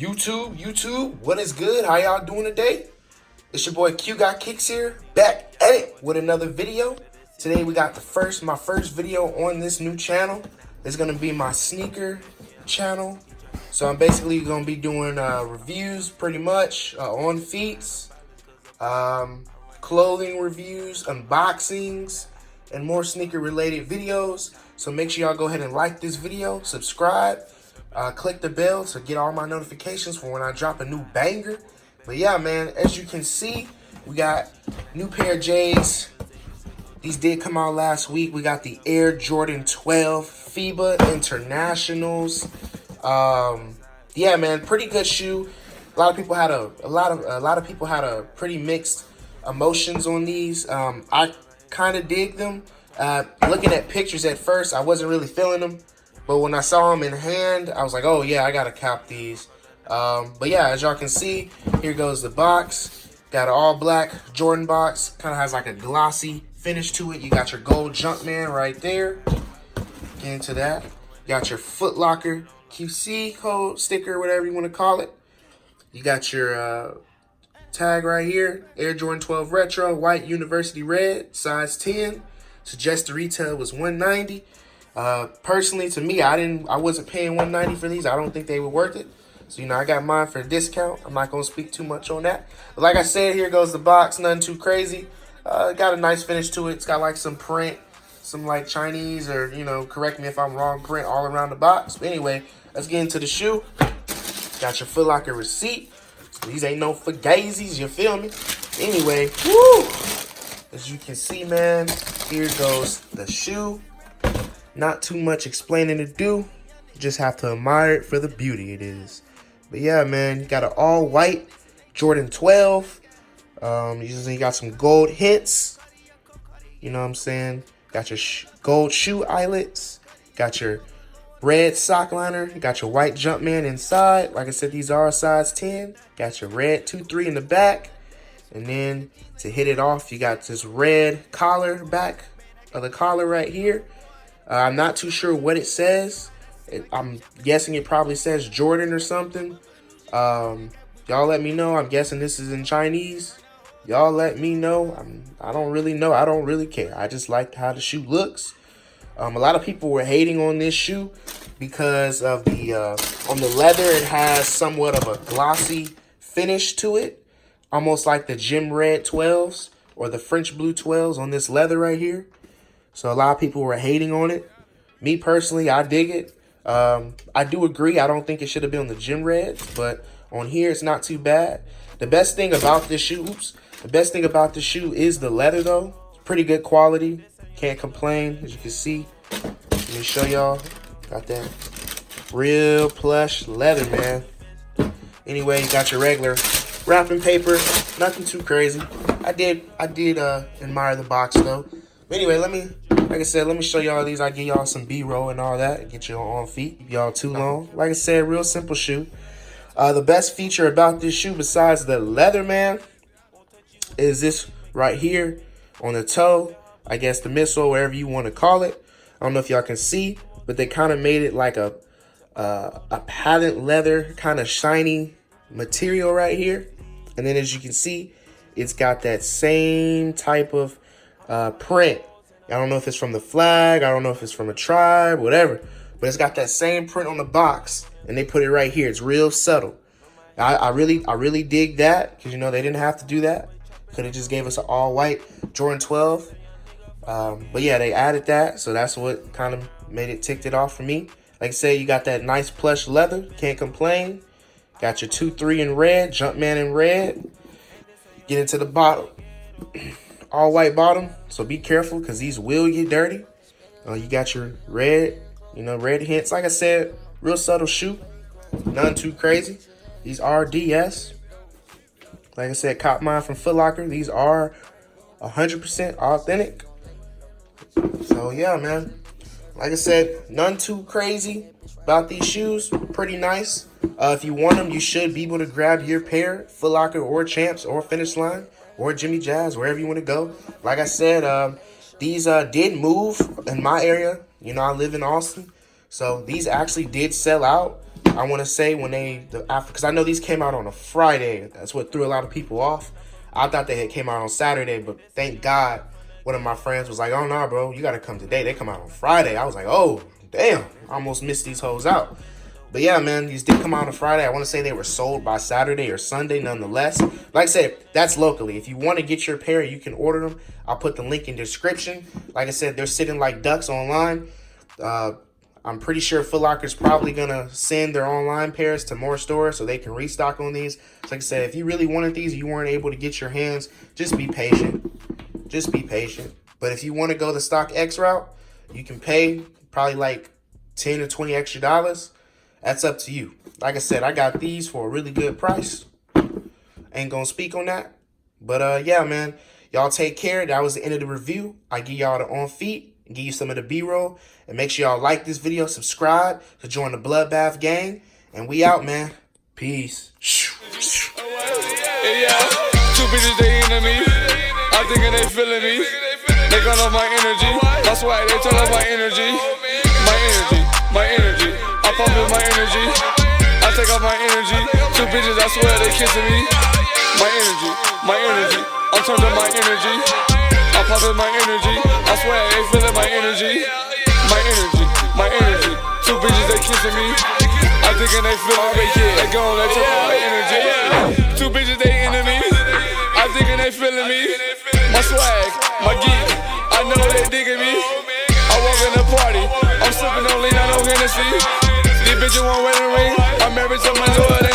YouTube, what is good? How y'all doing today? It's your boy Q.Gotkicks here, back at it with another video. Today we got my first video on this new channel. It's gonna be my sneaker channel. So I'm basically gonna be doing reviews pretty much on feet, clothing reviews, unboxings, and more sneaker related videos. So make sure y'all go ahead and like this video, subscribe, click the bell to get all my notifications for when I drop a new banger. But yeah, man, as you can see, we got new pair of J's. These did come out last week. We got the Air Jordan 12 Fiba Internationals. Yeah, man, pretty good shoe. A lot of people had a pretty mixed emotions on these. I kind of dig them. Looking at pictures at first, I wasn't really feeling them, but when I saw them in hand, I was like, oh yeah, I gotta cop these. But yeah, as y'all can see, here goes the box. Got an all black Jordan box. Kind of has like a glossy finish to it. You got your gold Jumpman right there. Get into that. You got your Foot Locker QC code sticker, whatever you want to call it. You got your tag right here, Air Jordan 12 Retro, white University red, size 10. Suggested retail was $190. Personally, to me, I wasn't paying $190 for these. I don't think they were worth it. So, you know, I got mine for a discount. I'm not going to speak too much on that. But like I said, here goes the box. Nothing too crazy. Got a nice finish to it. It's got like some print, some like Chinese or, you know, correct me if I'm wrong, print all around the box. But anyway, let's get into the shoe. Got your Foot Locker receipt. So these ain't no fugazis, you feel me? Anyway, woo! As you can see, man, here goes the shoe. Not too much explaining to do. You just have to admire it for the beauty it is. But yeah, man, you got an all white Jordan 12. You got some gold hints. You know what I'm saying? Got your gold shoe eyelets. Got your red sock liner. You got your white Jumpman inside. Like I said, these are a size 10. Got your red 2-3 in the back. And then to hit it off, you got this red collar back of the collar right here. I'm not too sure what it says. I'm guessing it probably says Jordan or something. Y'all let me know. I'm guessing this is in Chinese. Y'all let me know. I don't really know. I don't really care. I just like how the shoe looks. A lot of people were hating on this shoe because of the on the leather. It has somewhat of a glossy finish to it, almost like the Gym Red 12s or the French Blue 12s on this leather right here. So a lot of people were hating on it. Me personally, I dig it. I do agree. I don't think it should have been on the Gym Reds, but on here it's not too bad. The best thing about this shoe, is the leather though. It's pretty good quality. Can't complain, as you can see. Let me show y'all. Got that real plush leather, man. Anyway, you got your regular wrapping paper. Nothing too crazy. I did admire the box though. But anyway, like I said, let me show y'all these. I give y'all some B-roll and all that. Get you on feet. Keep y'all too long. Like I said, real simple shoe. The best feature about this shoe, besides the leather, man, is this right here on the toe. I guess the midsole, whatever you want to call it. I don't know if y'all can see, but they kind of made it like a patent leather, kind of shiny material right here. And then as you can see, it's got that same type of print. I don't know if it's from the flag. I don't know if it's from a tribe, whatever. But it's got that same print on the box, and they put it right here. It's real subtle. I really dig that because, you know, they didn't have to do that. Could have just gave us an all-white Jordan 12. But yeah, they added that, so that's what kind of made it ticked it off for me. Like I said, you got that nice plush leather. Can't complain. Got your 2-3 in red, Jumpman in red. Get into the bottom. All white bottom, so be careful because these will get dirty. You got your red, red hints. Like I said, real subtle shoe, none too crazy. These are DS. Like I said, cop mine from Foot Locker. These are 100% authentic. So yeah, man. Like I said, none too crazy about these shoes. Pretty nice. If you want them, you should be able to grab your pair, Foot Locker or Champs or Finish Line or Jimmy Jazz, wherever you want to go. Like I said, these did move in my area. You know, I live in Austin. So these actually did sell out. I want to say when because I know these came out on a Friday. That's what threw a lot of people off. I thought they had came out on Saturday, but thank God one of my friends was like, "Oh no, bro, you got to come today. They come out on Friday." I was like, "Oh, damn, I almost missed these hoes out." But yeah, man, these did come out on Friday. I want to say they were sold by Saturday or Sunday, nonetheless. Like I said, that's locally. If you want to get your pair, you can order them. I'll put the link in the description. Like I said, they're sitting like ducks online. I'm pretty sure Foot Locker's probably going to send their online pairs to more stores so they can restock on these. So like I said, if you really wanted these, you weren't able to get your hands, just be patient. Just be patient. But if you want to go the Stock X route, you can pay probably like $10 or $20 extra dollars. That's up to you. Like I said, I got these for a really good price. Ain't going to speak on that. But yeah, man, y'all take care. That was the end of the review. I give y'all the on feet. Give you some of the B-roll, and make sure y'all like this video, subscribe to join the Bloodbath gang, and we out, man. Peace. Yeah, two bitches, they into me. I'm thinking they feeling me. They gon' off my energy. That's why they turn off my energy. My energy, my energy. I pump in my energy. I take off my energy. Two bitches, I swear they kissing me. My energy, my energy. I'm turned on my energy. I pump in my energy. I swear they feeling my energy. My energy, my energy. Two bitches, they kissing me. I'm thinking they feeling me. They gone, they turn on my energy. Two bitches, they into me. I'm thinking they feeling me. My swag, my geek. I know they digging me. I walk in the party. I'm sipping on lean, I know Hennessy. These bitches want wedding ring. I'm married to my daughter.